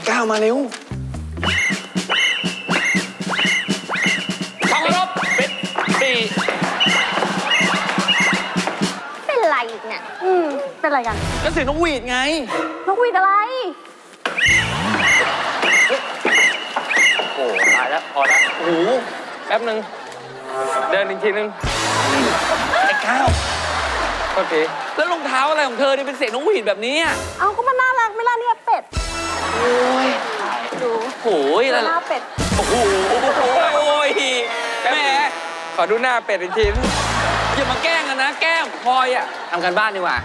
ก้าวมาเร็วทำรบเป็นปี เป็นไรอีกเนี่ยเป็นไรกัน ก็เสียงนกหวีดไง นกหวีดอะไร โอ้ตายแล้วพอแล้ว โอ้โห แป๊บนึงเดินอีกทีนึง ไอ้ก้าว โทษที แล้วรองเท้าอะไรของเธอเนี่ยเป็นเสียงนกหวีดแบบนี้อ่ะ เอาก็มันน่ารักไม่ล่ะเนี่ยเป็ด โอ้ย ดู โอ้ยอะไร หน้าเป็ด โอ้โหโอ้ยแหม ขอดูหน้าเป็ดอีกทีนึง อย่ามาแกล้งกันนะ แกล้งพลอยอ่ะทำกันบ้านดีกว่า